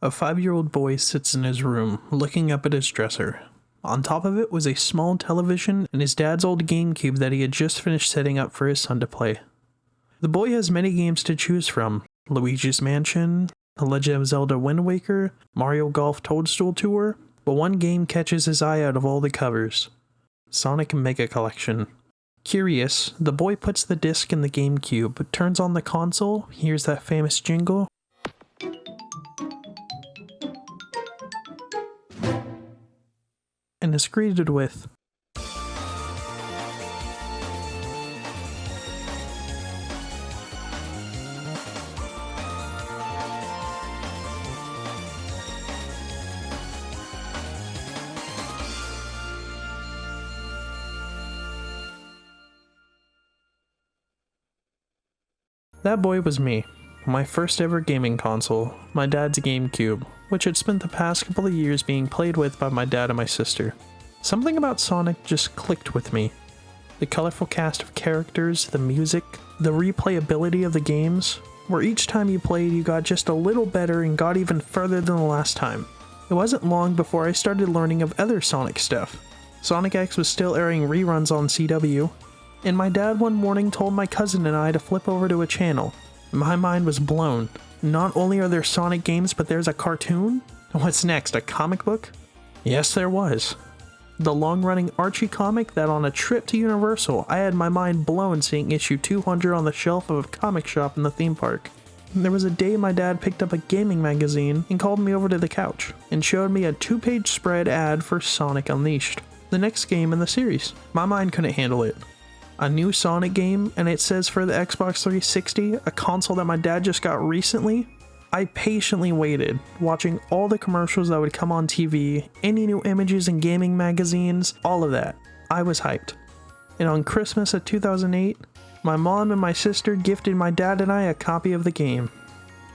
A 5-year-old boy sits in his room, looking up at his dresser. On top of it was a small television and his dad's old GameCube that he had just finished setting up for his son to play. The boy has many games to choose from: Luigi's Mansion, The Legend of Zelda Wind Waker, Mario Golf Toadstool Tour, but one game catches his eye out of all the covers: Sonic Mega Collection. Curious, the boy puts the disc in the GameCube, turns on the console, hears that famous jingle, and is greeted with, that boy was me. My first ever gaming console, my dad's GameCube, which had spent the past couple of years being played with by my dad and my sister. Something about Sonic just clicked with me. The colorful cast of characters, the music, the replayability of the games, where each time you played you got just a little better and got even further than the last time. It wasn't long before I started learning of other Sonic stuff. Sonic X was still airing reruns on CW, and my dad one morning told my cousin and I to flip over to a channel. My mind was blown. Not only are there Sonic games, but there's a cartoon? What's next, a comic book? Yes, there was. The long-running Archie comic that on a trip to Universal, I had my mind blown seeing issue 200 on the shelf of a comic shop in the theme park. There was a day my dad picked up a gaming magazine and called me over to the couch and showed me a 2-page spread ad for Sonic Unleashed, the next game in the series. My mind couldn't handle it. A new Sonic game, and it says for the Xbox 360, a console that my dad just got recently. I patiently waited, watching all the commercials that would come on TV, any new images in gaming magazines, all of that. I was hyped. And on Christmas of 2008, my mom and my sister gifted my dad and I a copy of the game.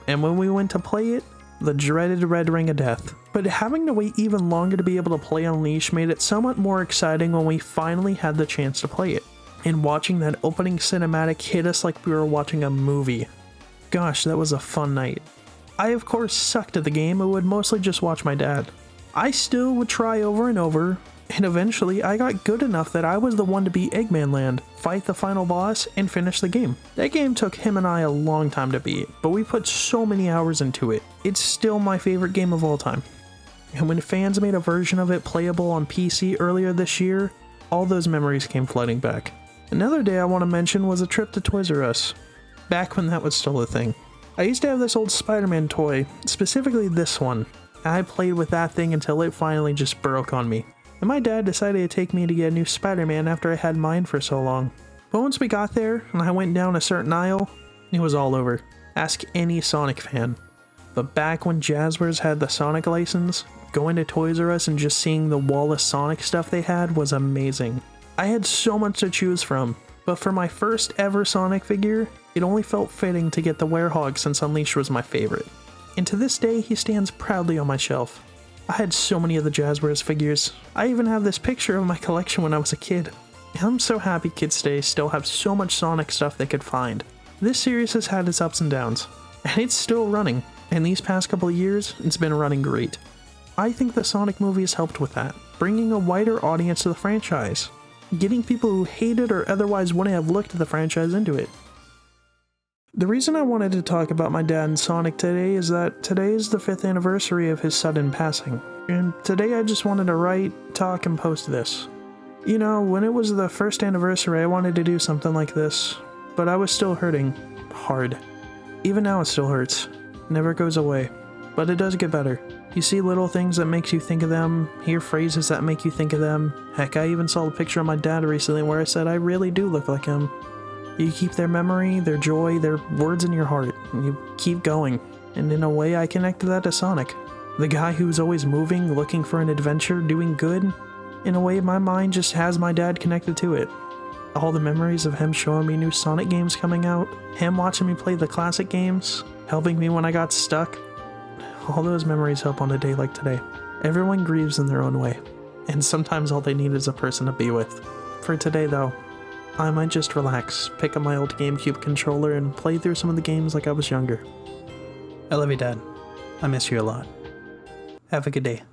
And when we went to play it, the dreaded Red Ring of Death. But having to wait even longer to be able to play Unleashed made it somewhat more exciting when we finally had the chance to play it. And watching that opening cinematic hit us like we were watching a movie. Gosh, that was a fun night. I of course sucked at the game and would mostly just watch my dad. I still would try over and over, and eventually I got good enough that I was the one to beat Eggman Land, fight the final boss, and finish the game. That game took him and I a long time to beat, but we put so many hours into it. It's still my favorite game of all time. And when fans made a version of it playable on PC earlier this year, all those memories came flooding back. Another day I want to mention was a trip to Toys R Us, back when that was still a thing. I used to have this old Spider-Man toy, specifically this one, and I played with that thing until it finally just broke on me. And my dad decided to take me to get a new Spider-Man after I had mine for so long. But once we got there, and I went down a certain aisle, it was all over. Ask any Sonic fan. But back when Jazzwares had the Sonic license, going to Toys R Us and just seeing the wall of Sonic stuff they had was amazing. I had so much to choose from, but for my first ever Sonic figure, it only felt fitting to get the Werehog since Unleashed was my favorite. And to this day, he stands proudly on my shelf. I had so many of the Jazzwares figures. I even have this picture of my collection when I was a kid. And I'm so happy kids today still have so much Sonic stuff they could find. This series has had its ups and downs, and it's still running, and these past couple of years, it's been running great. I think the Sonic movies helped with that, bringing a wider audience to the franchise, getting people who hate it or otherwise wouldn't have looked at the franchise into it. The reason I wanted to talk about my dad and Sonic today is that today is the 5th anniversary of his sudden passing, and today I just wanted to write, talk, and post this. You know, when it was the first anniversary I wanted to do something like this, but I was still hurting. Hard. Even now it still hurts. Never goes away. But it does get better. You see little things that makes you think of them, hear phrases that make you think of them. Heck, I even saw a picture of my dad recently where I said I really do look like him. You keep their memory, their joy, their words in your heart, and you keep going. And in a way I connected that to Sonic. The guy who's always moving, looking for an adventure, doing good. In a way my mind just has my dad connected to it. All the memories of him showing me new Sonic games coming out, him watching me play the classic games, helping me when I got stuck. All those memories help on a day like today. Everyone grieves in their own way, and sometimes all they need is a person to be with. For today though, I might just relax, pick up my old GameCube controller and play through some of the games like I was younger. I love you, Dad. I miss you a lot. Have a good day.